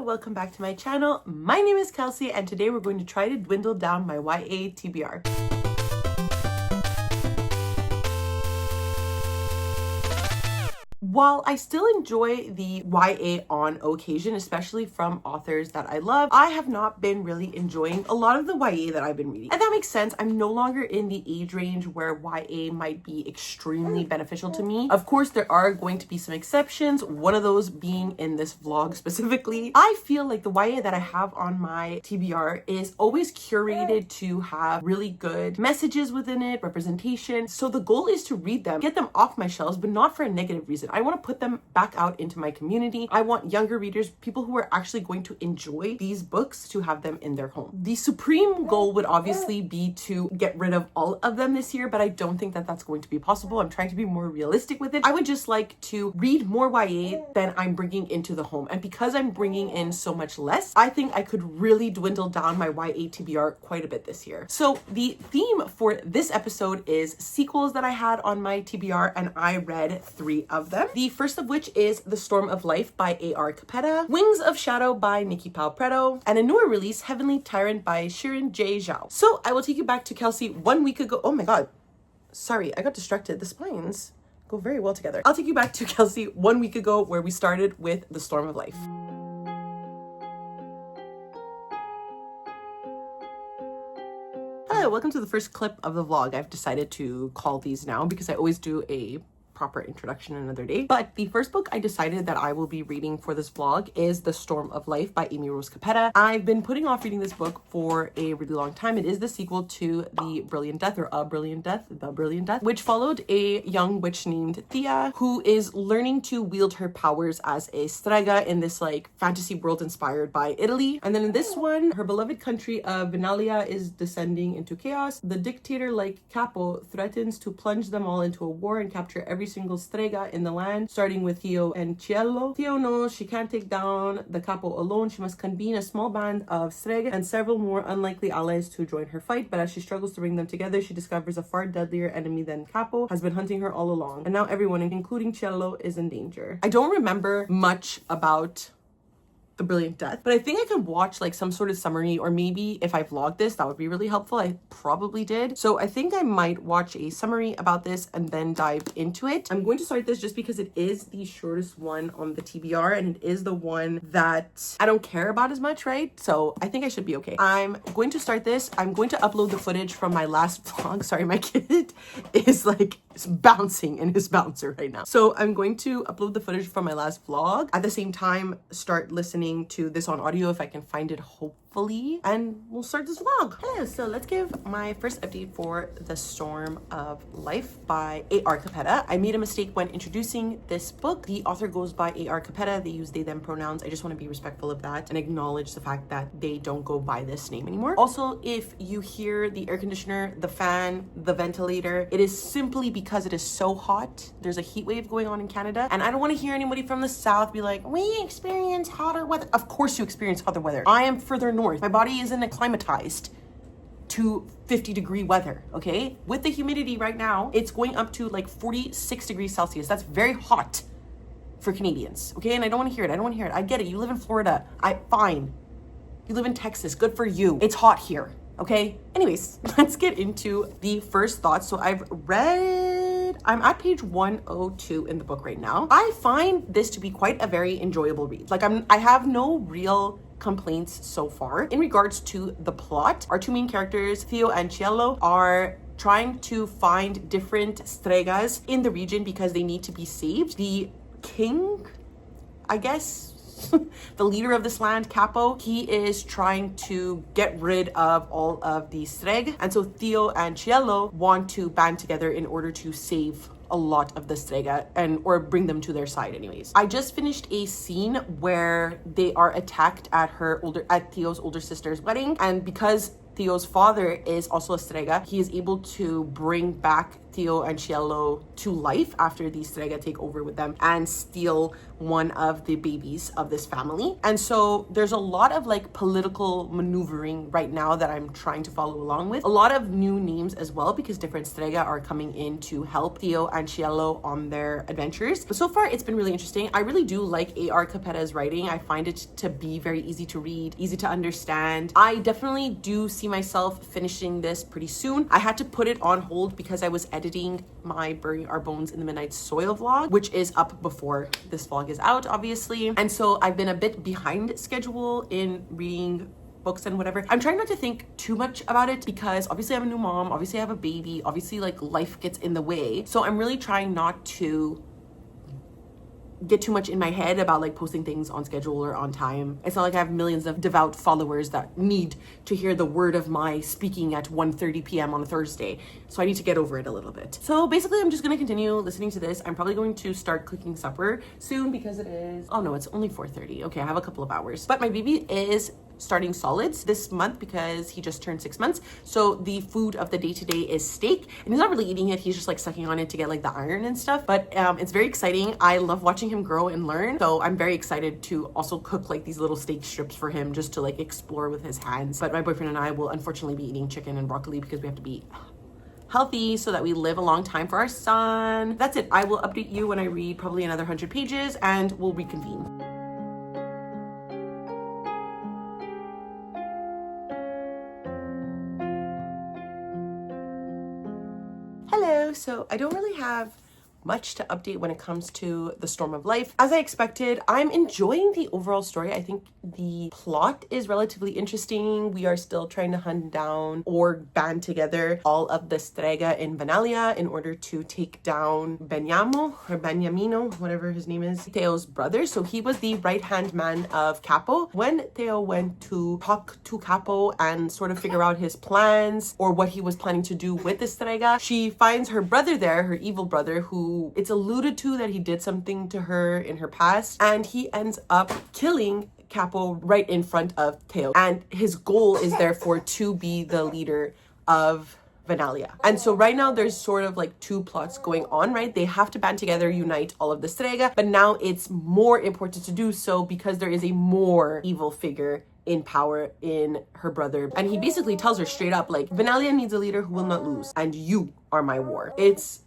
welcome back to my channel. My name is Kelsey and today we're going to try to dwindle down my YA TBR. While I still enjoy the YA on occasion, especially from authors that I love, I have not been really enjoying a lot of the YA that I've been reading. And that makes sense. I'm no longer in the age range where YA might be extremely beneficial to me. Of course, there are going to be some exceptions, one of those being in this vlog specifically. I feel like the YA that I have on my TBR is always curated to have really good messages within it, representation. So the goal is to read them, get them off my shelves, but not for a negative reason. I want to put them back out into my community. I want younger readers, people who are actually going to enjoy these books, to have them in their home. The supreme goal would obviously be to get rid of all of them this year, but I don't think that that's going to be possible. I'm trying to be more realistic with it. I would just like to read more YA than I'm bringing into the home. And because I'm bringing in so much less, I think I could really dwindle down my YA TBR quite a bit this year. So the theme for this episode is sequels that I had on my TBR, and I read 3 of them. The first of which is The Storm of Life by A.R. Capetta, Wings of Shadow by Nikki Pau-Preto, and a newer release, Heavenly Tyrant by Shirin J. Zhao. So I will take you back to Kelsey 1 week ago. Oh my god. Sorry, I got distracted. The spines go very well together. I'll take you back to Kelsey 1 week ago where we started with The Storm of Life. Hello, welcome to the first clip of the vlog. I've decided to call these now because I always do a proper introduction another day. But the first book I decided that I will be reading for this vlog is The Storm of Life by Amy Rose Capetta. I've been putting off reading this book for a really long time. It is the sequel to The Brilliant Death, or The Brilliant Death, which followed a young witch named Thea who is learning to wield her powers as a strega in this like fantasy world inspired by Italy. And then in this one, her beloved country of Venalia is descending into chaos. The dictator like Capo threatens to plunge them all into a war and capture every single strega in the land, starting with Theo and Cielo. Theo knows she can't take down the Capo alone. She must convene a small band of strega and several more unlikely allies to join her fight, but as she struggles to bring them together, she discovers a far deadlier enemy than Capo has been hunting her all along, and now everyone, including Cielo, is in danger. I don't remember much about The Brilliant Death, but I think I could watch like some sort of summary, or maybe if I vlogged this, that would be really helpful. I probably did. So I think I might watch a summary about this and then dive into it. I'm going to start this just because it is the shortest one on the TBR and it is the one that I don't care about as much, right? So I think I should be okay. I'm going to start this. I'm going to upload the footage from my last vlog. Sorry, my kid is like bouncing in his bouncer right now. So I'm going to upload the footage from my last vlog. At the same time, start listening to this on audio if I can find it, hopefully, and we'll start this vlog. Hello, so let's give my first update for The Storm of Life by A.R. Capetta. I made a mistake when introducing this book. The author goes by A.R. Capetta. They use they, them pronouns. I just want to be respectful of that and acknowledge the fact that they don't go by this name anymore. Also, if you hear the air conditioner, the fan, the ventilator, it is simply because it is so hot. There's a heat wave going on in Canada, and I don't want to hear anybody from the south be like, we experience hotter weather. Of course you experience hotter weather. I am further north. My body isn't acclimatized to 50-degree weather, okay? With the humidity right now, it's going up to like 46 degrees Celsius. That's very hot for Canadians, okay? And I don't want to hear it. I don't want to hear it. I get it. You live in Florida. Fine. You live in Texas. Good for you. It's hot here, okay? Anyways, let's get into the first thoughts. So I'm at page 102 in the book right now. I find this to be quite a very enjoyable read. Like I have no real complaints so far. In regards to the plot, our two main characters, Theo and Cielo, are trying to find different stregas in the region because they need to be saved. The king, I guess, the leader of this land, Capo, he is trying to get rid of all of the streg, and so Theo and Cielo want to band together in order to save a lot of the strega or bring them to their side anyways. I just finished a scene where they are attacked at Theo's older sister's wedding, and because Theo's father is also a strega, he is able to bring back Theo and Cielo to life after the Strega take over with them and steal one of the babies of this family. And so there's a lot of like political maneuvering right now that I'm trying to follow along with. A lot of new names as well, because different Strega are coming in to help Theo and Cielo on their adventures. But so far it's been really interesting. I really do like A.R. Capetta's writing. I find it to be very easy to read, easy to understand. I definitely do see myself finishing this pretty soon. I had to put it on hold because I was editing my Bury Our Bones in the Midnight Soil vlog, which is up before this vlog is out, obviously. And so I've been a bit behind schedule in reading books and whatever. I'm trying not to think too much about it because obviously I'm a new mom, obviously I have a baby, obviously like life gets in the way. So I'm really trying not to get too much in my head about like posting things on schedule or on time. It's not like I have millions of devout followers that need to hear the word of my speaking at 1:30 p.m. on a Thursday. So I need to get over it a little bit. So basically I'm just going to continue listening to this. I'm probably going to start cooking supper soon because it is, oh no, it's only 4:30. Okay, I have a couple of hours. But my baby is starting solids this month because he just turned 6 months. So the food of the day today is steak, and he's not really eating it. He's just like sucking on it to get like the iron and stuff. But it's very exciting. I love watching him grow and learn. So I'm very excited to also cook like these little steak strips for him just to like explore with his hands. But my boyfriend and I will unfortunately be eating chicken and broccoli because we have to be healthy so that we live a long time for our son. That's it. I will update you when I read probably another 100 pages and we'll reconvene. Hello, so I don't really have much to update when it comes to the Storm of Life. As I expected, I'm enjoying the overall story. I think the plot is relatively interesting. We are still trying to hunt down or band together all of the Strega in Vanalia in order to take down Beniamino, whatever his name is, Theo's brother. So he was the right-hand man of Capo. When Theo went to talk to Capo and sort of figure out his plans or what he was planning to do with the Strega, she finds her brother there, her evil brother, who it's alluded to that he did something to her in her past, and he ends up killing Capo right in front of Theo. And his goal is therefore to be the leader of Vanalia. And so right now there's sort of like two plots going on, right? They have to band together, unite all of the Strega, but now it's more important to do so because there is a more evil figure in power in her brother. And he basically tells her straight up, like, Vanalia needs a leader who will not lose, and you are my war. It's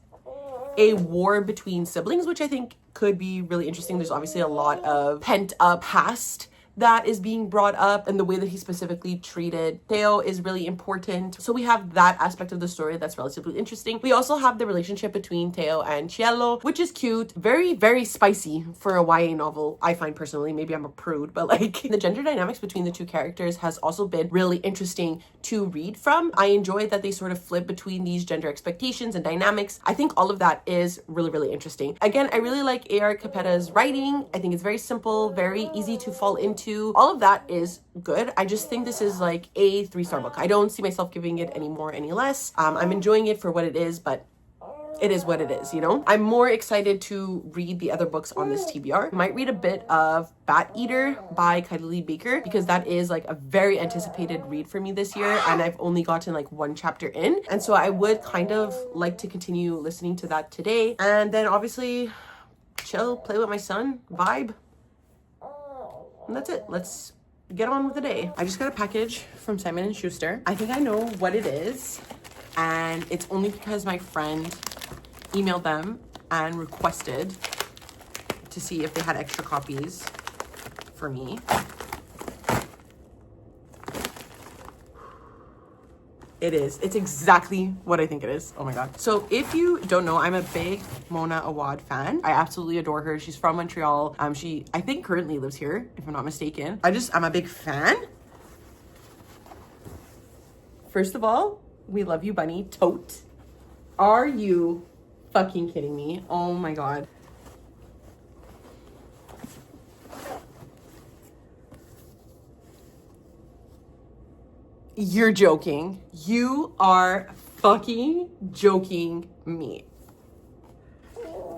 a war between siblings, which I think could be really interesting. There's obviously a lot of pent up past that is being brought up, and the way that he specifically treated Theo is really important. So we have that aspect of the story that's relatively interesting. We also have the relationship between Theo and Cielo, which is cute, very, very spicy for a YA novel, I find personally. Maybe I'm a prude, but like the gender dynamics between the two characters has also been really interesting to read from. I enjoy that they sort of flip between these gender expectations and dynamics. I think all of that is really, really interesting. Again, I really like A.R. Capetta's writing. I think it's very simple, very easy to fall into. All of that is good. I just think this is like a 3-star book. I don't see myself giving it any more, any less. I'm enjoying it for what it is, but it is what it is, you know? I'm more excited to read the other books on this TBR. I might read a bit of Bat Eater by Kylie Baker because that is like a very anticipated read for me this year, and I've only gotten like one chapter in. And so I would kind of like to continue listening to that today. And then obviously chill, play with my son, vibe. And that's it. Let's get on with the day. I just got a package from Simon & Schuster. I think I know what it is, and it's only because my friend emailed them and requested to see if they had extra copies for me. It is. It's exactly what I think it is. Oh my god. So if you don't know, I'm a big Mona Awad fan. I absolutely adore her. She's from Montreal. She, I think, currently lives here, if I'm not mistaken. I'm a big fan. First of all, we love you, Bunny. Tote. Are you fucking kidding me? Oh my god. You're joking. You are fucking joking me.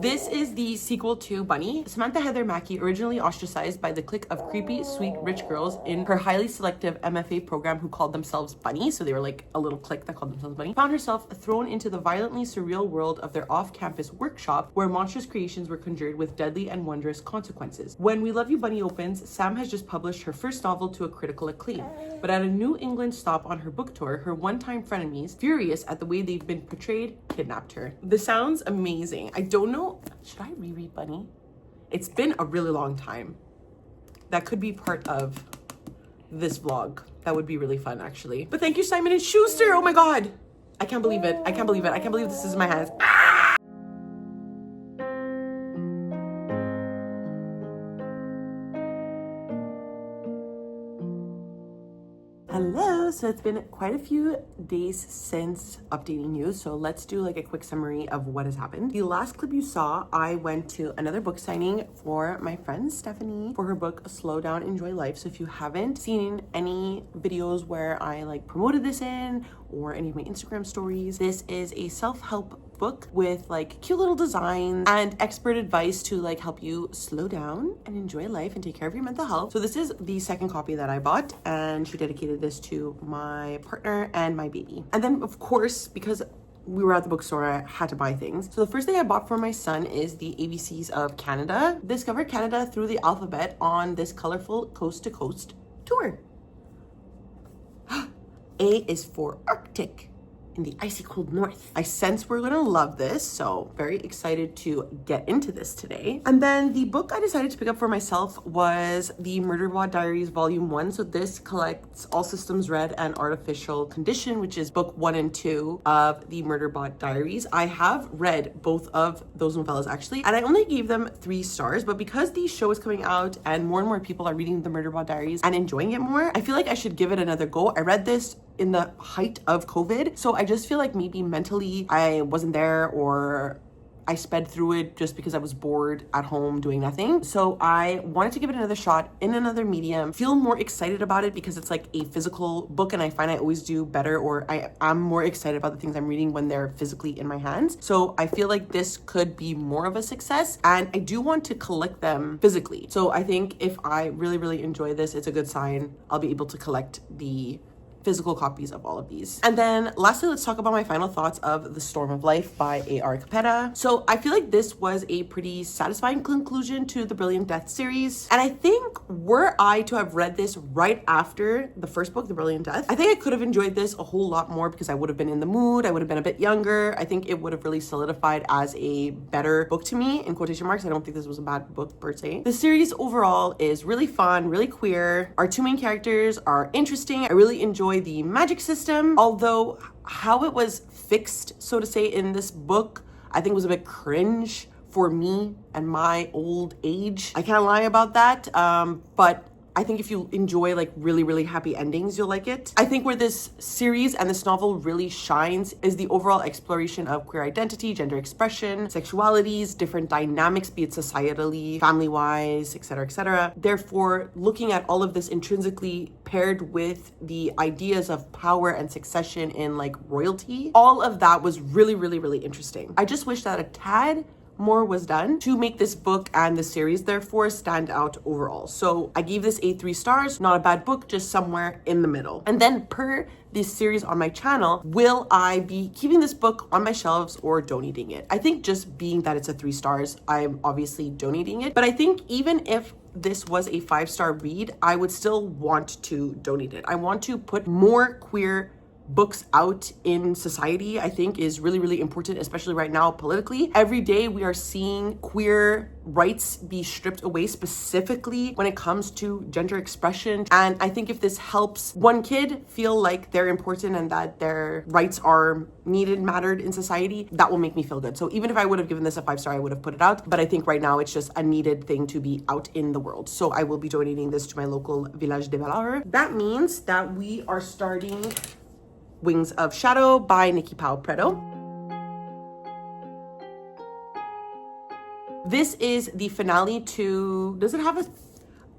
This is the sequel to Bunny. Samantha Heather Mackey, originally ostracized by the clique of creepy, sweet, rich girls in her highly selective MFA program who called themselves Bunny, so they were like a little clique that called themselves Bunny, found herself thrown into the violently surreal world of their off-campus workshop where monstrous creations were conjured with deadly and wondrous consequences. When We Love You Bunny opens, Sam has just published her first novel to a critical acclaim, but at a New England stop on her book tour, her one-time frenemies, furious at the way they've been portrayed, kidnapped her. This sounds amazing. I don't know, should I reread Bunny? It's been a really long time. That could be part of this vlog. That would be really fun, actually. But thank you, Simon & Schuster. Oh my God. I can't believe it. I can't believe it. I can't believe this is in my hands. Hello, so it's been quite a few days since updating you, so let's do like a quick summary of what has happened. The last clip you saw, I went to another book signing for my friend Stephanie for her book Slow Down, Enjoy Life. So if you haven't seen any videos where I like promoted this in or any of my Instagram stories, this is a self-help book with like cute little designs and expert advice to like help you slow down and enjoy life and take care of your mental health. So this is the second copy that I bought, and she dedicated this to my partner and my baby. And then of course, because we were at the bookstore, I had to buy things. So the first thing I bought for my son is the ABCs of Canada. Discover Canada through the alphabet on this colorful coast to coast tour. A is for Arctic. In the icy cold north. I sense we're gonna love this, so very excited to get into this today. And then the book I decided to pick up for myself was the Murderbot Diaries Volume 1. So this collects All Systems Red and Artificial Condition, which is book 1 and 2 of the Murderbot Diaries. I have read both of those novellas actually, and I only gave them 3 stars, but because the show is coming out and more people are reading the Murderbot Diaries and enjoying it more, I feel like I should give it another go. I read this in the height of COVID, so I just feel like maybe mentally I wasn't there, or I sped through it just because I was bored at home doing nothing. So I wanted to give it another shot in another medium, feel more excited about it because it's like a physical book, and I find I always do better, or I'm more excited about the things I'm reading when they're physically in my hands. So I feel like this could be more of a success, and I do want to collect them physically. So I think if I really enjoy this, it's a good sign I'll be able to collect the physical copies of all of these. And then lastly, let's talk about my final thoughts of The Storm of Life by A.R. Capetta. So I feel like this was a pretty satisfying conclusion to the Brilliant Death series. And I think were I to have read this right after the first book, The Brilliant Death, I think I could have enjoyed this a whole lot more because I would have been in the mood. I would have been a bit younger. I think it would have really solidified as a better book to me, in quotation marks. I don't think this was a bad book per se. The series overall is really fun, really queer. Our 2 main characters are interesting. I really enjoy the magic system, although how it was fixed, so to say, in this book, I think was a bit cringe for me and my old age. I can't lie about that, but I think if you enjoy like really happy endings, you'll like it. I think where this series and this novel really shines is the overall exploration of queer identity, gender expression, sexualities, different dynamics, be it societally, family-wise, etc., etc. Therefore, looking at all of this intrinsically paired with the ideas of power and succession in like royalty, all of that was really interesting. I just wish that a tad more was done to make this book and the series therefore stand out overall. So I gave this 3 stars, not a bad book, just somewhere in the middle. And then per this series on my channel, will I be keeping this book on my shelves or donating it? I think just being that it's a 3 stars, I'm obviously donating it. But I think even if this was a 5-star read, I would still want to donate it. I want to put more queer books out in society. I think is really important, especially right now politically. Every day we are seeing queer rights be stripped away, specifically when it comes to gender expression. And I think if this helps one kid feel like they're important and that their rights are needed, mattered in society, that will make me feel good. So even if I would have given this a 5-star, I would have put it out. But I think right now it's just a needed thing to be out in the world. So I will be donating this to my local Village de Valeur. That means that we are starting Wings of Shadow by Nikki Pao Preto. This is the finale to, does it have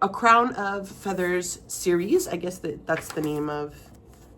a Crown of Feathers series? I guess that's the name of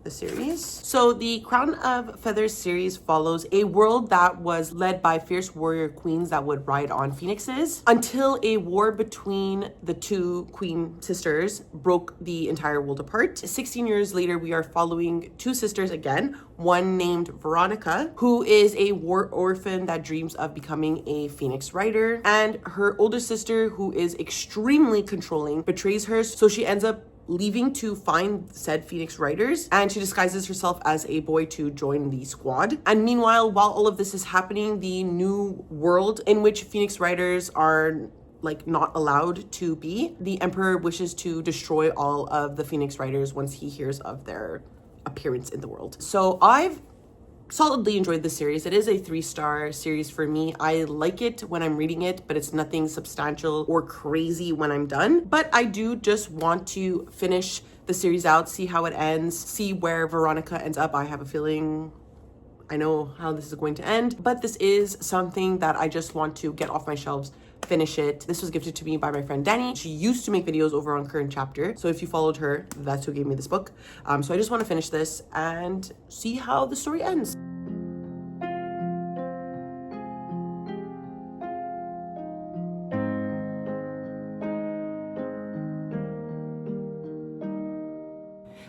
the series. So the Crown of Feathers series follows a world that was led by fierce warrior queens that would ride on phoenixes until a war between the two queen sisters broke the entire world apart. 16 years later, we are following two sisters again, one named Veronica, who is a war orphan that dreams of becoming a phoenix rider, and her older sister, who is extremely controlling, betrays her, so she ends up leaving to find said phoenix riders, and she disguises herself as a boy to join the squad. And meanwhile, while all of this is happening, the new world in which phoenix riders are like not allowed to be, the emperor wishes to destroy all of the phoenix riders once he hears of their appearance in the world. So I've solidly enjoyed the series. It is a 3-star series for me. I like it when I'm reading it, but it's nothing substantial or crazy when I'm done. But I do just want to finish the series out, see how it ends, see where Veronica ends up. I have a feeling I know how this is going to end, but this is something that I just want to get off my shelves, finish it. This was gifted to me by my friend Danny. She used to make videos over on Current Chapter, so if you followed her, that's who gave me this book. So I just want to finish this and see how the story ends.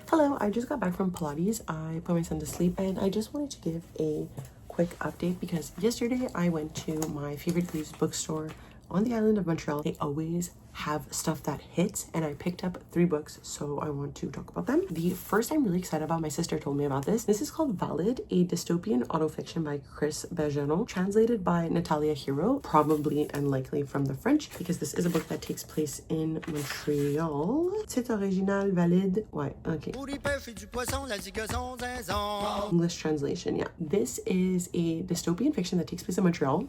Hello, I just got back from Pilates. I put my son to sleep and I just wanted to give a quick update because yesterday I went to my favorite used bookstore on the island of Montreal. They always have stuff that hits, and I picked up 3 books, so I want to talk about them. The first I'm really excited about, my sister told me about this. This is called Valid, a dystopian autofiction by Chris Bergeron, translated by Natalia Hero, probably and likely from the French, because this is a book that takes place in Montreal. C'est original, valide. Ouais, okay. English translation, yeah. This is a dystopian fiction that takes place in Montreal.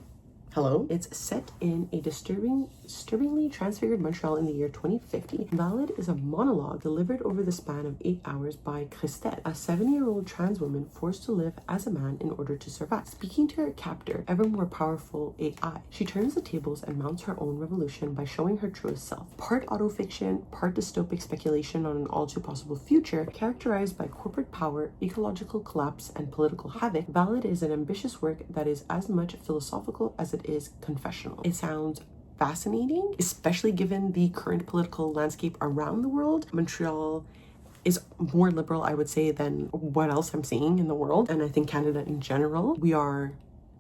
Hello. It's set in a disturbingly transfigured Montreal in the year 2050. Valid is a monologue delivered over the span of 8 hours by Christelle, a 70-year-old trans woman forced to live as a man in order to survive. Speaking to her captor, ever more powerful AI, she turns the tables and mounts her own revolution by showing her truest self. Part autofiction, part dystopic speculation on an all too possible future, characterized by corporate power, ecological collapse, and political havoc, Valid is an ambitious work that is as much philosophical as it is confessional. It sounds fascinating, especially given the current political landscape around the world. Montreal is more liberal, I would say, than what else I'm seeing in the world. And I think Canada in general, we are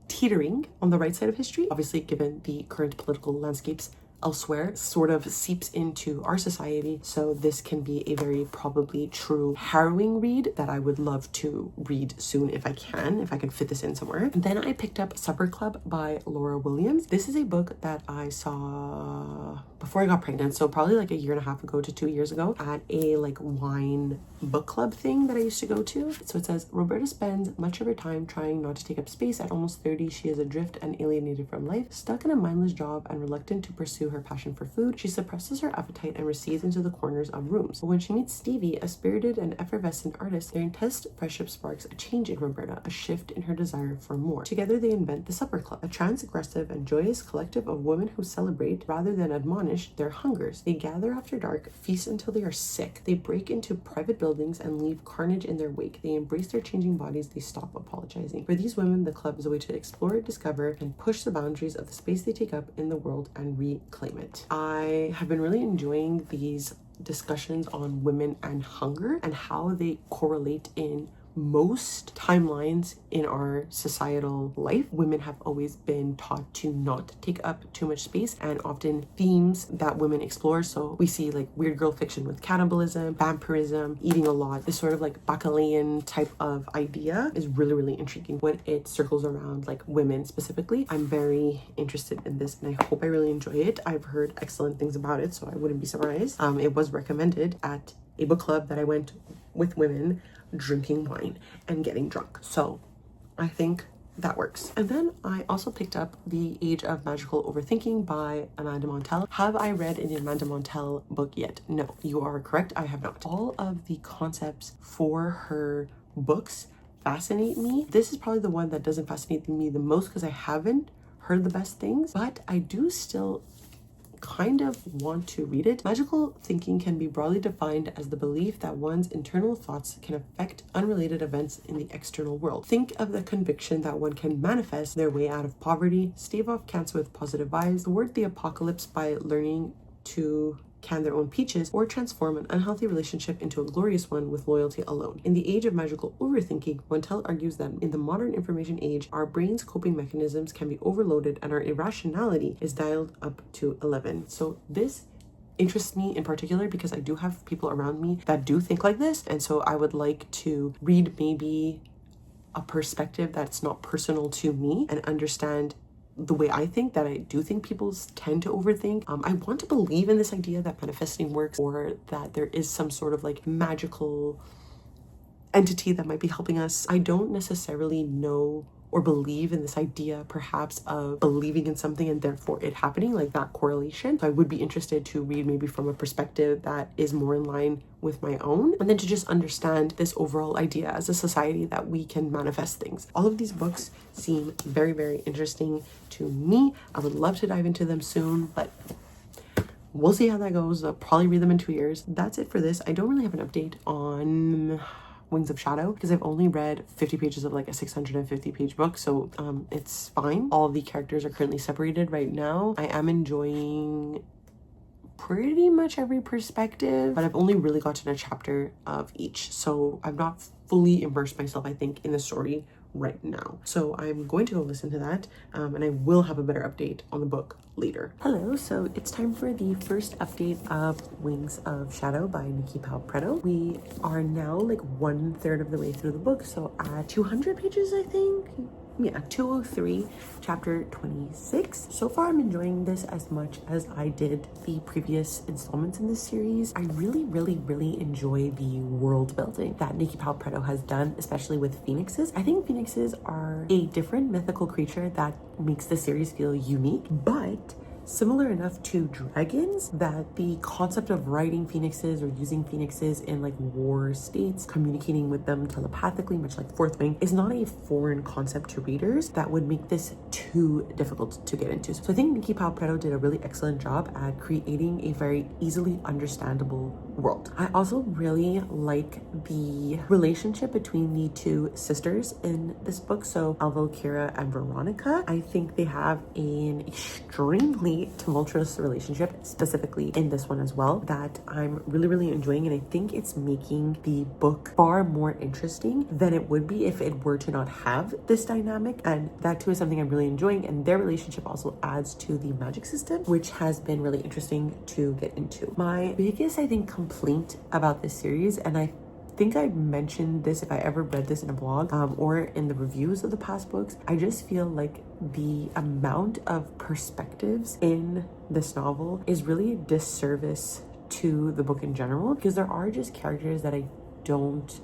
teetering on the right side of history. Obviously, given the current political landscapes elsewhere, sort of seeps into our society. So this can be a very probably true harrowing read that I would love to read soon if I can fit this in somewhere. And then I picked up Supper Club by Laura Williams. This is a book that I saw before I got pregnant, so probably like a year and a half ago to 2 years ago, at a like wine book club thing that I used to go to. So it says, Roberta spends much of her time trying not to take up space. At almost 30, she is adrift and alienated from life, stuck in a mindless job and reluctant to pursue her passion for food. She suppresses her appetite and recedes into the corners of rooms. But when she meets Stevie, a spirited and effervescent artist, their intense friendship sparks a change in Roberta, a shift in her desire for more. Together they invent the Supper Club, a transgressive and joyous collective of women who celebrate rather than admonish their hungers. They gather after dark, feast until they are sick. They break into private buildings and leave carnage in their wake. They embrace their changing bodies. They stop apologizing. For these women, the club is a way to explore, discover, and push the boundaries of the space they take up in the world and reclaim it. I have been really enjoying these discussions on women and hunger and how they correlate in most timelines in our societal life. Women have always been taught to not take up too much space, and often themes that women explore. So we see like weird girl fiction with cannibalism, vampirism, eating a lot. This sort of like Bacchanalian type of idea is really, really intriguing when it circles around like women specifically. I'm very interested in this and I hope I really enjoy it. I've heard excellent things about it, so I wouldn't be surprised. It was recommended at a book club that I went with women drinking wine and getting drunk. So I think that works. And then I also picked up The Age of Magical Overthinking by Amanda Montell. Have I read an Amanda Montell book yet? No, you are correct. I have not. All of the concepts for her books fascinate me. This is probably the one that doesn't fascinate me the most because I haven't heard the best things, but I do still kind of want to read it. Magical thinking can be broadly defined as the belief that one's internal thoughts can affect unrelated events in the external world. Think of the conviction that one can manifest their way out of poverty, stave off cancer with positive vibes, thwart the apocalypse by learning to can their own peaches, or transform an unhealthy relationship into a glorious one with loyalty alone. In the age of magical overthinking, Montel argues that in the modern information age, our brain's coping mechanisms can be overloaded and our irrationality is dialed up to 11. So this interests me in particular because I do have people around me that do think like this, and so I would like to read maybe a perspective that's not personal to me and understand the way I think, that I do think people tend to overthink. I want to believe in this idea that manifesting works, or that there is some sort of like magical entity that might be helping us. I don't necessarily know or believe in this idea perhaps of believing in something and therefore it happening, like that correlation. So I would be interested to read maybe from a perspective that is more in line with my own, and then to just understand this overall idea as a society that we can manifest things. All of these books seem very, very interesting to me. I would love to dive into them soon, but we'll see how that goes. I'll probably read them in 2 years. That's it for this. I don't really have an update on Wings of Shadow because I've only read 50 pages of like a 650 page book, so it's fine. All the characters are currently separated right now. I am enjoying pretty much every perspective, but I've only really gotten a chapter of each, so I've not fully immersed myself, I think, in the story right now. So I'm going to go listen to that, and I will have a better update on the book later. Hello, so it's time for the first update of Wings of Shadow by Nikki Palpretto. We are now like 1/3 of the way through the book, so at 200 pages, I think. Yeah, 203, chapter 26. So far, I'm enjoying this as much as I did the previous installments in this series. I really enjoy the world building that Nikki Palpretto has done, especially with phoenixes. I think phoenixes are a different mythical creature that makes the series feel unique, but similar enough to dragons that the concept of riding phoenixes or using phoenixes in like war states, communicating with them telepathically, much like Fourth Wing, is not a foreign concept to readers that would make this too difficult to get into. So I think Nikki Palpretto did a really excellent job at creating a very easily understandable world. I also really like the relationship between the two sisters in this book, so Alvalkira and Veronica. I think they have an extremely tumultuous relationship, specifically in this one as well, that I'm really enjoying, and I think it's making the book far more interesting than it would be if it were to not have this dynamic, and that too is something I'm really enjoying. And their relationship also adds to the magic system, which has been really interesting to get into. My biggest, I think, complaint about this series, and I think I mentioned this if I ever read this in a blog or in the reviews of the past books, I just feel like the amount of perspectives in this novel is really a disservice to the book in general, because there are just characters that I don't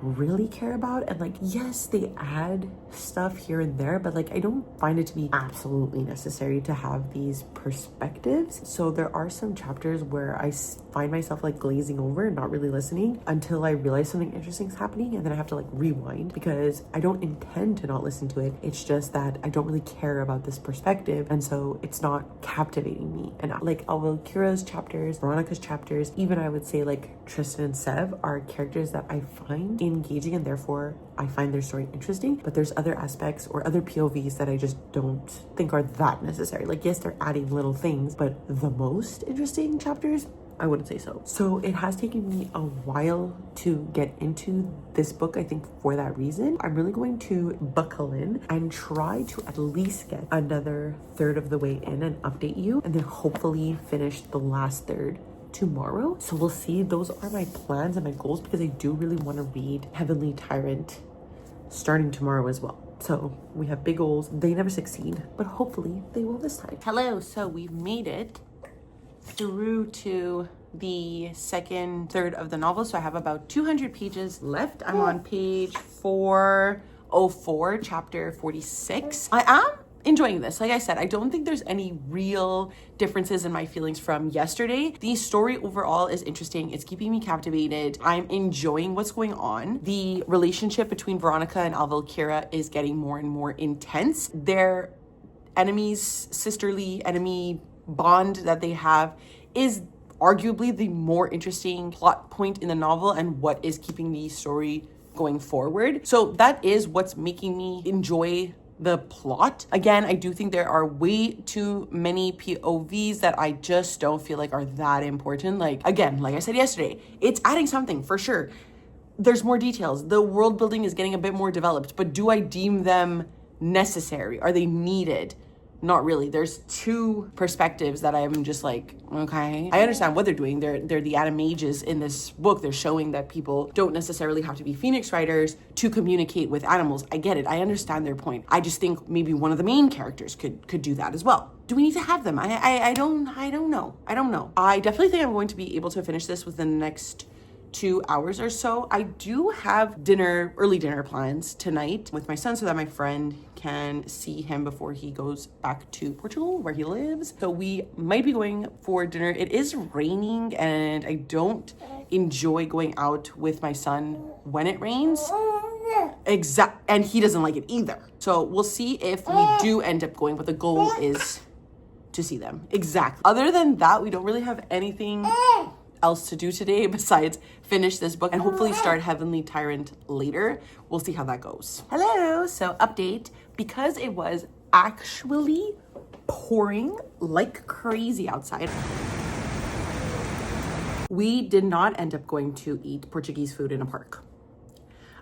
really care about, and like, yes, they add stuff here and there, but like I don't find it to be absolutely necessary to have these perspectives. So there are some chapters where I find myself like glazing over and not really listening until I realize something interesting is happening, and then I have to like rewind because I don't intend to not listen to it. It's just that I don't really care about this perspective, and so it's not captivating me. And like Alvalkira's chapters, Veronica's chapters, even I would say like Tristan and Sev are characters that I find engaging, and therefore I find their story interesting. But there's other aspects or other POVs that I just don't think are that necessary. Like, yes, they're adding little things, but the most interesting chapters, I wouldn't say so. So it has taken me a while to get into this book, I think, for that reason. I'm really going to buckle in and try to at least get another third of the way in and update you, and then hopefully finish the last third tomorrow. So we'll see. Those are my plans and my goals, because I do really want to read Heavenly Tyrant starting tomorrow as well. So we have big goals. They never succeed, but hopefully they will this time. Hello. So we've made it through to the second third of the novel. So I have about 200 pages left. I'm on page 404, chapter 46. I am enjoying this. Like I said, I don't think there's any real differences in my feelings from yesterday. The story overall is interesting. It's keeping me captivated. I'm enjoying what's going on. The relationship between Veronica and Alvalkira is getting more and more intense. They're enemies, sisterly enemy bond that they have is arguably the more interesting plot point in the novel and what is keeping the story going forward. So that is what's making me enjoy the plot. Again, I do think there are way too many POVs that I just don't feel like are that important. Like, again, like I said yesterday, it's adding something for sure. There's more details. The world building is getting a bit more developed, but do I deem them necessary? Are they needed? Not really. There's two perspectives that I'm just like, okay. I understand what they're doing. They're the animages in this book. They're showing that people don't necessarily have to be Phoenix riders to communicate with animals. I get it. I understand their point. I just think maybe one of the main characters could do that as well. Do we need to have them? I don't know. I don't know. I definitely think I'm going to be able to finish this within the next 2 hours or so. I do have early dinner plans tonight with my son so that my friend can see him before he goes back to Portugal where he lives. So we might be going for dinner. It is raining and I don't enjoy going out with my son when it rains. And he doesn't like it either. So we'll see if we do end up going, but the goal is to see them. Exactly. Other than that, we don't really have anything else to do today besides finish this book and hopefully start Heavenly Tyrant later. We'll see how that goes. Hello. So update, because it was actually pouring like crazy outside, we did not end up going to eat Portuguese food in a park.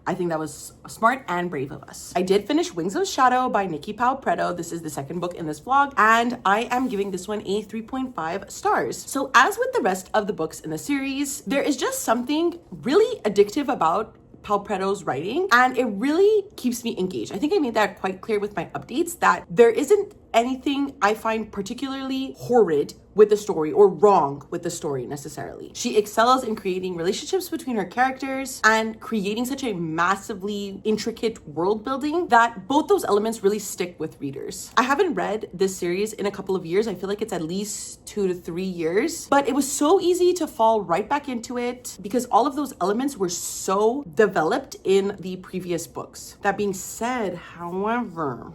I think that was smart and brave of us. I did finish Wings of Shadow by Nikki Pau Preto. This is the second book in this vlog, and I am giving this one a 3.5 stars. So as with the rest of the books in the series, there is just something really addictive about Pau Preto's writing, and it really keeps me engaged. I think I made that quite clear with my updates that there isn't anything I find particularly horrid with the story or wrong with the story necessarily. She excels in creating relationships between her characters and creating such a massively intricate world building that both those elements really stick with readers. I haven't read this series in a couple of years. I feel like it's at least 2 to 3 years, but it was so easy to fall right back into it because all of those elements were so developed in the previous books. That being said, however,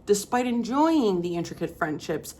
despite enjoying the intricate friendships,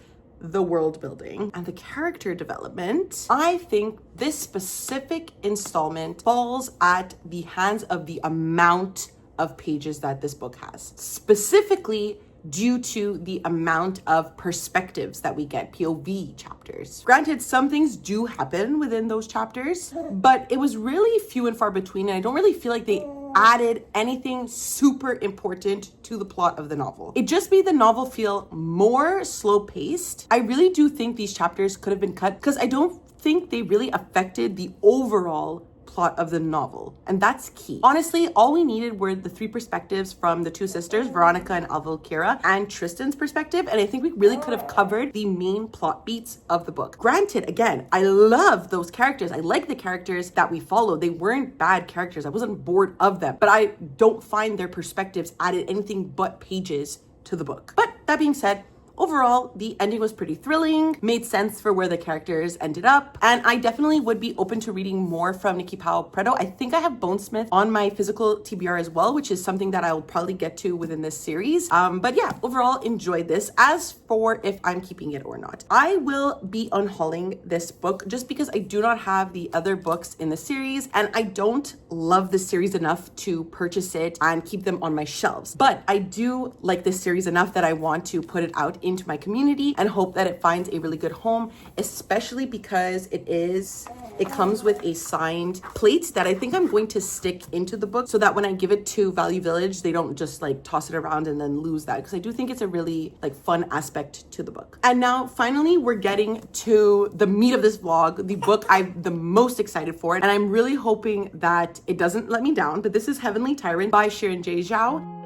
the world building, and the character development, I think this specific installment falls at the hands of the amount of pages that this book has. Specifically, due to the amount of perspectives that we get, POV chapters. Granted, some things do happen within those chapters, but it was really few and far between, and I don't really feel like they added anything super important to the plot of the novel. It just made the novel feel more slow-paced. I really do think these chapters could have been cut because I don't think they really affected the overall plot of the novel, and that's key. Honestly, all we needed were the 3 perspectives from the 2 sisters, Veronica and Alvalkira, and Tristan's perspective, and I think we really could have covered the main plot beats of the book. Granted, again, I love those characters. I like the characters that we follow. They weren't bad characters. I wasn't bored of them, but I don't find their perspectives added anything but pages to the book. But that being said, overall, the ending was pretty thrilling, made sense for where the characters ended up, and I definitely would be open to reading more from Nikki Pau Preto. I think I have Bonesmith on my physical TBR as well, which is something that I'll probably get to within this series. But yeah, overall, enjoyed this. As for if I'm keeping it or not, I will be unhauling this book just because I do not have the other books in the series, and I don't love this series enough to purchase it and keep them on my shelves. But I do like this series enough that I want to put it out into my community and hope that it finds a really good home, especially because it comes with a signed plate that I think I'm going to stick into the book so that when I give it to Value Village, they don't just like toss it around and then lose that, because I do think it's a really like fun aspect to the book. And now finally we're getting to the meat of this vlog, the book I'm the most excited for, and I'm really hoping that it doesn't let me down, but this is Heavenly Tyrant by Shirin J. Zhao.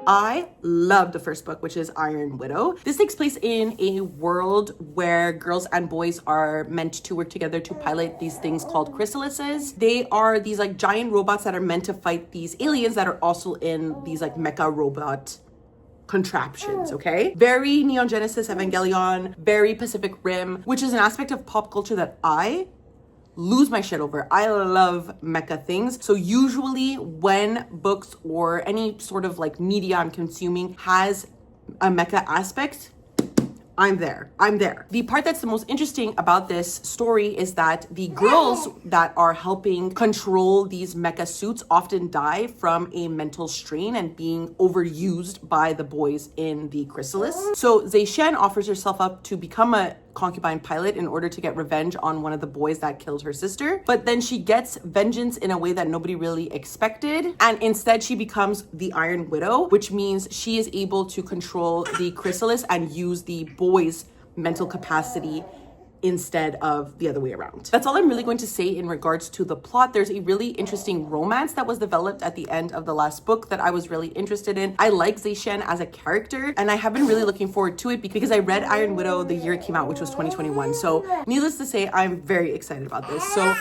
I love the first book, which is Iron Widow. This takes place in a world where girls and boys are meant to work together to pilot these things called chrysalises. They are these like giant robots that are meant to fight these aliens that are also in these like mecha robot contraptions, okay? Very Neon Genesis Evangelion, very Pacific Rim, which is an aspect of pop culture that I lose my shit over. I love mecha things. So usually when books or any sort of like media I'm consuming has a mecha aspect, I'm there. The part that's the most interesting about this story is that the girls that are helping control these mecha suits often die from a mental strain and being overused by the boys in the chrysalis. So Zeishen offers herself up to become a concubine pilot in order to get revenge on one of the boys that killed her sister. But then she gets vengeance in a way that nobody really expected. And instead she becomes the Iron Widow, which means she is able to control the chrysalis and use the boys' mental capacity instead of the other way around. That's all I'm really going to say in regards to the plot. There's a really interesting romance that was developed at the end of the last book that I was really interested in. I like Zeishen as a character, and I have been really looking forward to it because I read Iron Widow the year it came out, which was 2021. So needless to say, I'm very excited about this. So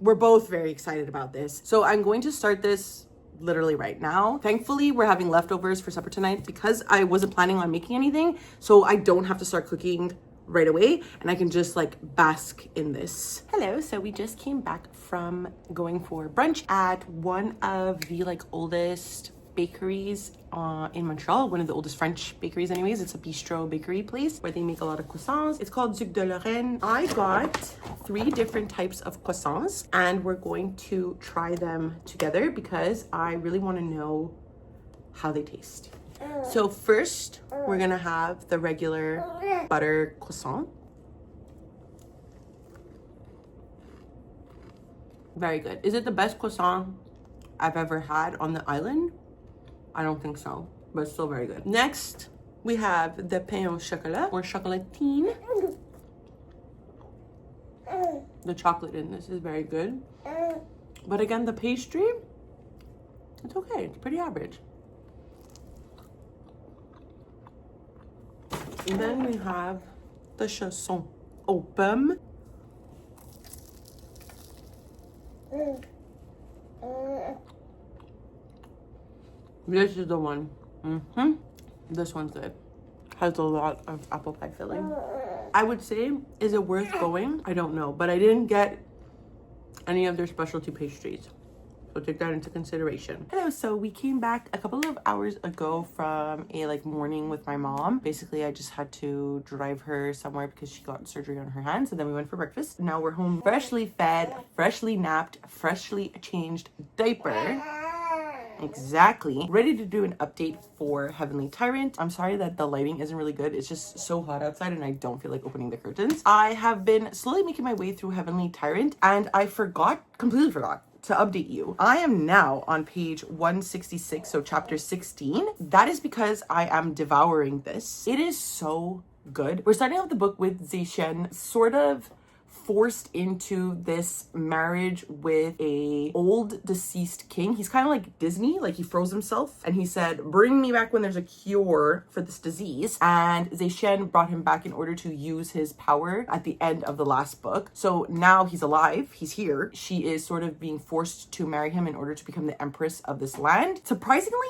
we're both very excited about this. So I'm going to start this literally right now. Thankfully, we're having leftovers for supper tonight because I wasn't planning on making anything. So I don't have to start cooking right away, and I can just like bask in this. Hello, so we just came back from going for brunch at one of the like oldest bakeries in Montreal, one of the oldest French bakeries anyways. It's a bistro bakery place where they make a lot of croissants. It's called Duc de Lorraine. I got 3 different types of croissants and we're going to try them together because I really want to know how they taste. So first, we're gonna have the regular butter croissant. Very good. Is it the best croissant I've ever had on the island? I don't think so, but it's still very good. Next, we have the pain au chocolat or chocolatine. The chocolate in this is very good. But again, the pastry, it's okay. It's pretty average. And then we have the chausson aux pommes. This is the one. This one's good. Has a lot of apple pie filling. I would say, is it worth going? I don't know, but I didn't get any of their specialty pastries. So take that into consideration. Hello, so we came back a couple of hours ago from a like morning with my mom. Basically, I just had to drive her somewhere because she got surgery on her hands, and then we went for breakfast. Now we're home, freshly fed, freshly napped, freshly changed diaper. Exactly. Ready to do an update for Heavenly Tyrant. I'm sorry that the lighting isn't really good. It's just so hot outside and I don't feel like opening the curtains. I have been slowly making my way through Heavenly Tyrant and I completely forgot to update you. I am now on page 166, so chapter 16. That is because I am devouring this. It is so good. We're starting off the book with Zeishen sort of forced into this marriage with a old deceased king. He's kind of like Disney, like he froze himself and he said, bring me back when there's a cure for this disease. And Zeishen brought him back in order to use his power at the end of the last book. So now he's alive, he's here. She is sort of being forced to marry him in order to become the empress of this land. Surprisingly,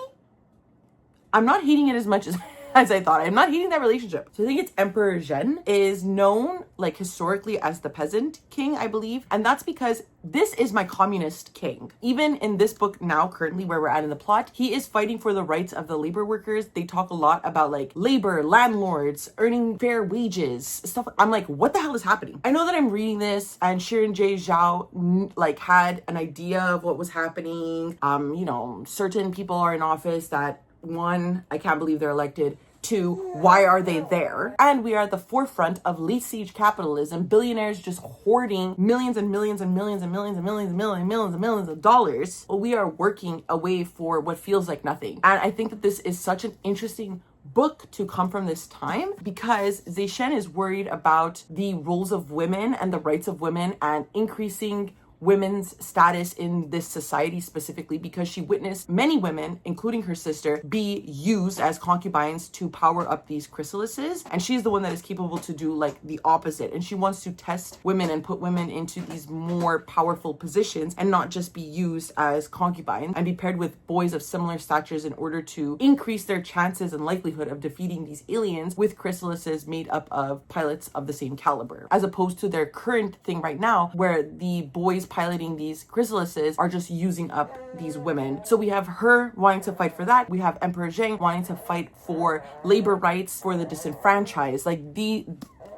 I'm not hating it as much as I thought. I'm not hating that relationship. So I think it's Emperor Zhen is known like historically as the peasant king, I believe. And that's because this is my communist king. Even in this book now, currently where we're at in the plot, he is fighting for the rights of the labor workers. They talk a lot about like labor, landlords, earning fair wages, stuff. I'm like, what the hell is happening? I know that I'm reading this and Shirin J. Zhao like had an idea of what was happening. You know, certain people are in office that, one, I can't believe they're elected. 2, why are they there? And we are at the forefront of late stage capitalism, billionaires just hoarding millions and millions and millions and millions and millions and millions and millions and millions of dollars. Well, we are working away for what feels like nothing. And I think that this is such an interesting book to come from this time because Zeishen is worried about the roles of women and the rights of women and increasing women's status in this society specifically because she witnessed many women, including her sister, be used as concubines to power up these chrysalises. And she's the one that is capable to do like the opposite. And she wants to test women and put women into these more powerful positions and not just be used as concubines and be paired with boys of similar statures in order to increase their chances and likelihood of defeating these aliens with chrysalises made up of pilots of the same caliber, as opposed to their current thing right now where the boys piloting these chrysalises are just using up these women. So we have her wanting to fight for that. We have Emperor Zheng wanting to fight for labor rights for the disenfranchised.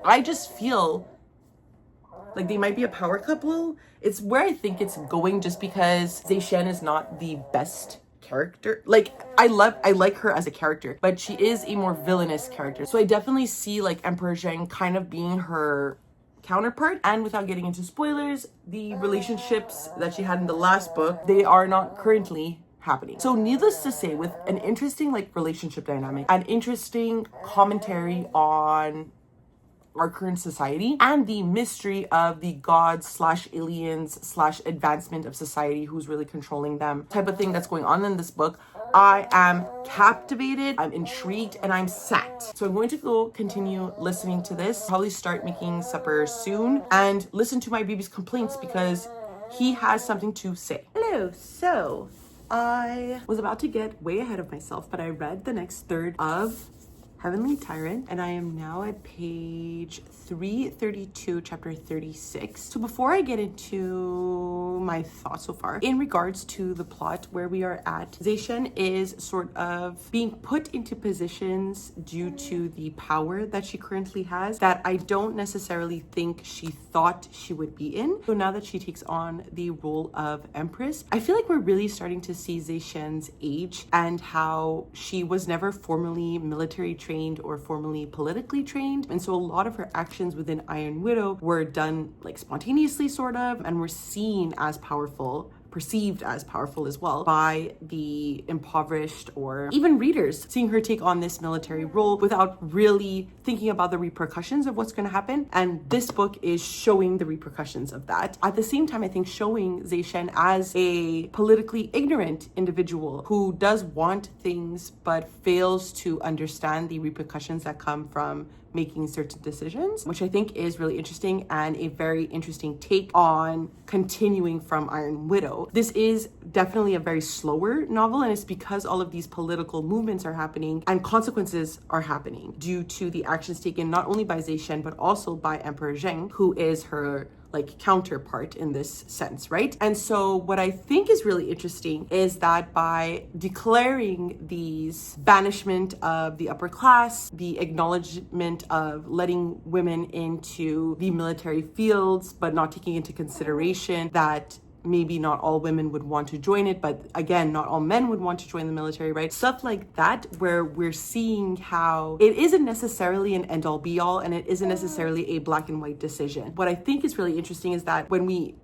I just feel like they might be a power couple. It's where I think it's going, just because Zeishen is not the best character. Like, I like her as a character, but she is a more villainous character. So I definitely see like Emperor Zheng kind of being her counterpart. And without getting into spoilers, the relationships that she had in the last book, they are not currently happening. So needless to say, with an interesting like relationship dynamic, an interesting commentary on our current society, and the mystery of the gods slash aliens slash advancement of society, who's really controlling them, type of thing that's going on in this book, I am captivated, I'm intrigued, and I'm set. So I'm going to go continue listening to this, probably start making supper soon, and listen to my baby's complaints because he has something to say. Hello, so I was about to get way ahead of myself, but I read the next third of Heavenly Tyrant, and I am now at page 332, chapter 36. So before I get into my thoughts so far, in regards to the plot where we are at, Zeishen is sort of being put into positions due to the power that she currently has that I don't necessarily think she thought she would be in. So now that she takes on the role of Empress, I feel like we're really starting to see Zeishen's age and how she was never formally military trained or formally politically trained, and so a lot of her actions within Iron Widow were done like spontaneously, sort of, and were seen as powerful, perceived as powerful as well by the impoverished or even readers, seeing her take on this military role without really thinking about the repercussions of what's going to happen. And this book is showing the repercussions of that. At the same time, I think showing Zeishen as a politically ignorant individual who does want things but fails to understand the repercussions that come from making certain decisions, which I think is really interesting and a very interesting take on continuing from Iron Widow. This is definitely a very slower novel, and it's because all of these political movements are happening and consequences are happening due to the actions taken not only by Zeishen but also by Emperor Zheng, who is her like counterpart in this sense, right? And so what I think is really interesting is that by declaring these banishment of the upper class, the acknowledgement of letting women into the military fields, but not taking into consideration that maybe not all women would want to join it, but again, not all men would want to join the military, right? Stuff like that, where we're seeing how it isn't necessarily an end all be all, and it isn't necessarily a black and white decision. What I think is really interesting is that when we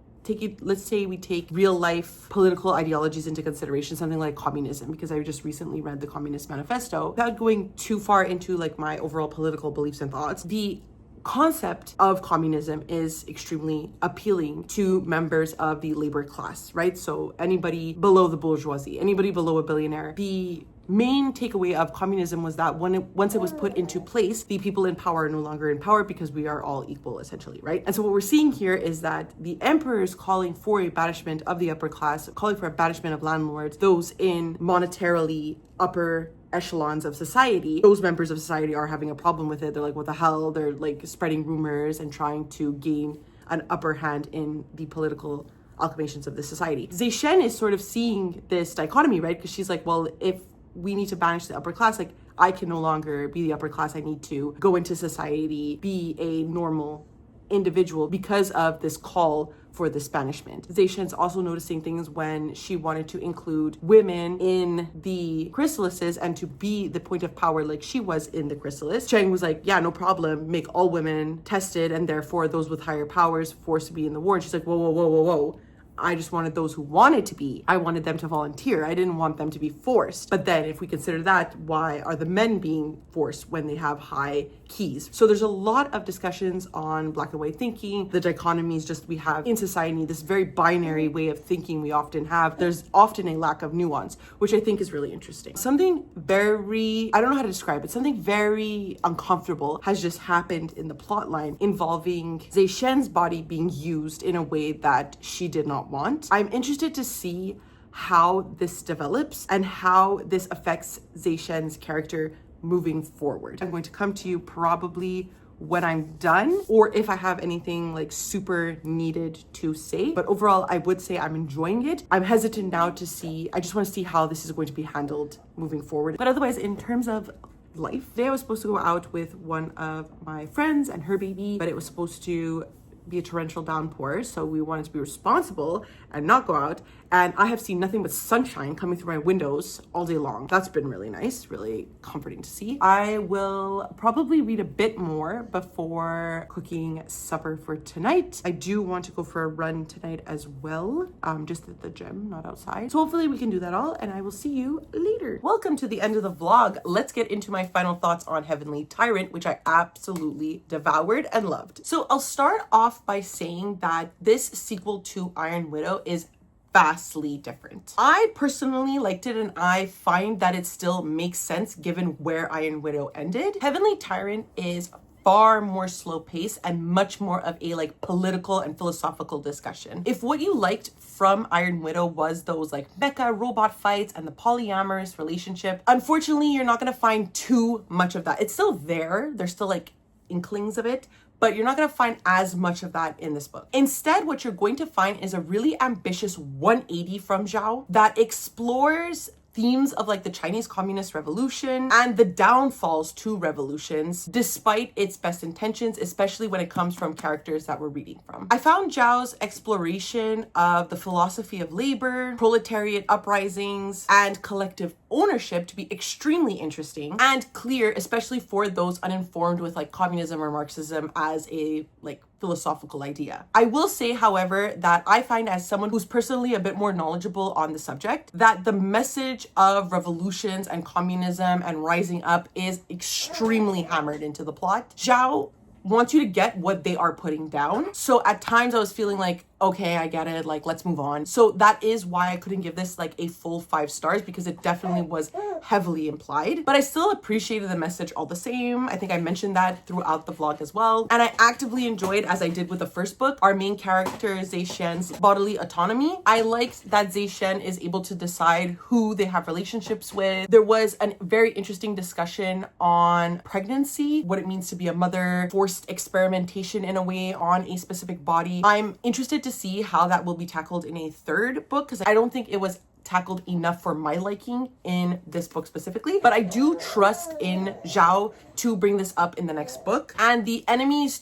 let's say we take real life political ideologies into consideration, something like communism, because I just recently read the Communist Manifesto. Without going too far into like my overall political beliefs and thoughts, the concept of communism is extremely appealing to members of the labor class, right? So anybody below the bourgeoisie, anybody below a billionaire. The main takeaway of communism was that once it was put into place, the people in power are no longer in power because we are all equal, essentially, right? And so what we're seeing here is that the emperor is calling for a banishment of the upper class, calling for a banishment of landlords, those in monetarily upper echelons of society. Those members of society are having a problem with it. They're like, what the hell? They're like spreading rumors and trying to gain an upper hand in the political acclamations of the society. Zeishen is sort of seeing this dichotomy, right? Because she's like, well, if we need to banish the upper class, like I can no longer be the upper class. I need to go into society, be a normal individual because of this call for this banishment. Zeishen's also noticing things when she wanted to include women in the chrysalises and to be the point of power like she was in the chrysalis. Zheng was like, yeah, no problem, make all women tested and therefore those with higher powers forced to be in the war. And she's like, whoa, whoa, whoa, whoa, whoa. I just wanted those who wanted to be. I wanted them to volunteer. I didn't want them to be forced. But then if we consider that, why are the men being forced when they have high keys? So there's a lot of discussions on black and white thinking, the dichotomies just we have in society, this very binary way of thinking we often have. There's often a lack of nuance, which I think is really interesting. Something very, I don't know how to describe it, something very uncomfortable has just happened in the plot line involving Zeishen's body being used in a way that she did not want. I'm interested to see how this develops and how this affects Zeishen's character moving forward. I'm going to come to you probably when I'm done or if I have anything like super needed to say. But overall, I would say I'm enjoying it. I'm hesitant now to see, I just want to see how this is going to be handled moving forward. But otherwise, in terms of life, today I was supposed to go out with one of my friends and her baby, but it was supposed to be a torrential downpour, so we wanted to be responsible and not go out. And I have seen nothing but sunshine coming through my windows all day long. That's been really nice, really comforting to see. I will probably read a bit more before cooking supper for tonight. I do want to go for a run tonight as well, just at the gym, not outside. So hopefully we can do that all, and I will see you later. Welcome to the end of the vlog. Let's get into my final thoughts on Heavenly Tyrant, which I absolutely devoured and loved. So I'll start off by saying that this sequel to Iron Widow is vastly different. I personally liked it, and I find that it still makes sense given where Iron Widow ended. Heavenly Tyrant is far more slow paced and much more of a like political and philosophical discussion. If what you liked from Iron Widow was those like mecha robot fights and the polyamorous relationship, unfortunately you're not going to find too much of that. It's still there. There's still like inklings of it, but you're not going to find as much of that in this book. Instead, what you're going to find is a really ambitious 180 from Zhao that explores themes of like the Chinese Communist Revolution and the downfalls to revolutions despite its best intentions, especially when it comes from characters that we're reading from. I found Zhao's exploration of the philosophy of labor, proletariat uprisings, and collective ownership to be extremely interesting and clear, especially for those uninformed with like communism or Marxism as a like philosophical idea. I will say, however, that I find as someone who's personally a bit more knowledgeable on the subject, that the message of revolutions and communism and rising up is extremely hammered into the plot. Zhao wants you to get what they are putting down. So at times I was feeling like, okay, I get it, like let's move on. So that is why I couldn't give this like a full 5 stars, because it definitely was heavily implied, but I still appreciated the message all the same. I think I mentioned that throughout the vlog as well. And I actively enjoyed, as I did with the first book, our main character Zeishen's bodily autonomy. I liked that Zeishen is able to decide who they have relationships with. There was a very interesting discussion on pregnancy, what it means to be a mother, forced experimentation in a way on a specific body. I'm interested to see how that will be tackled in a 3rd book, because I don't think it was tackled enough for my liking in this book specifically, but I do trust in Zhao to bring this up in the next book. And the enemies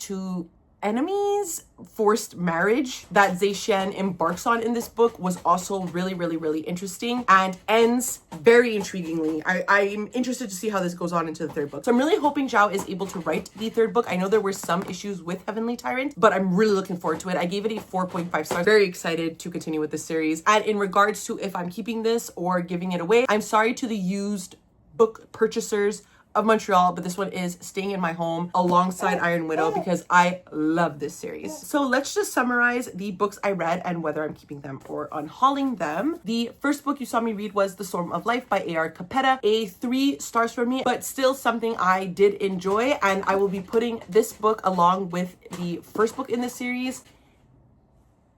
forced marriage that Zeishen embarks on in this book was also really interesting and ends very intriguingly. I'm interested to see how this goes on into the 3rd book. So I'm really hoping Zhao is able to write the 3rd book. I know there were some issues with Heavenly Tyrant, but I'm really looking forward to it. I gave it a 4.5 stars. Very excited to continue with this series. And in regards to if I'm keeping this or giving it away, I'm sorry to the used book purchasers of Montreal, but this one is staying in my home alongside Iron Widow because I love this series. So let's just summarize the books I read and whether I'm keeping them or unhauling them. The first book you saw me read was The Storm of Life by A.R. Capetta, a 3 stars for me, but still something I did enjoy, and I will be putting this book along with the first book in this series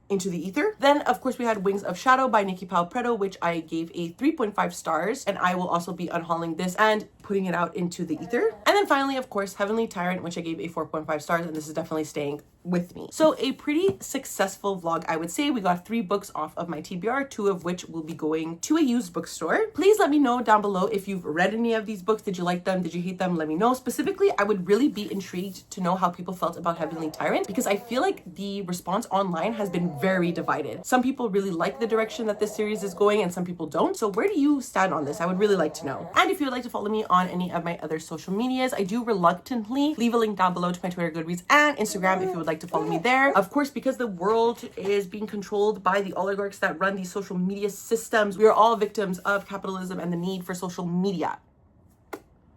into the ether. Then of course we had Wings of Shadow by Nikki Pao Preto, which I gave a 3.5 stars, and I will also be unhauling this and putting it out into the ether. And then finally, of course, Heavenly Tyrant, which I gave a 4.5 stars, and this is definitely staying with me. So a pretty successful vlog, I would say. We got 3 books off of my TBR, 2 of which will be going to a used bookstore. Please let me know down below if you've read any of these books. Did you like them? Did you hate them? Let me know. Specifically, I would really be intrigued to know how people felt about Heavenly Tyrant, because I feel like the response online has been very divided. Some people really like the direction that this series is going and some people don't. So where do you stand on this? I would really like to know. And if you would like to follow me on any of my other social medias, I do reluctantly leave a link down below to my Twitter, Goodreads, and Instagram if you would like to follow me there. Of course, because the world is being controlled by the oligarchs that run these social media systems, we are all victims of capitalism and the need for social media.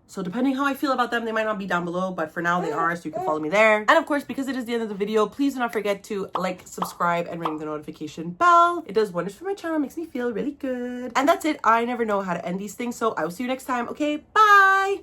So depending how I feel about them, they might not be down below, but for now they are, so you can follow me there. And of course, because it is the end of the video, please do not forget to like, subscribe, and ring the notification bell. It does wonders for my channel, makes me feel really good. And that's it. I never know how to end these things, so I will see you next time. Okay, bye!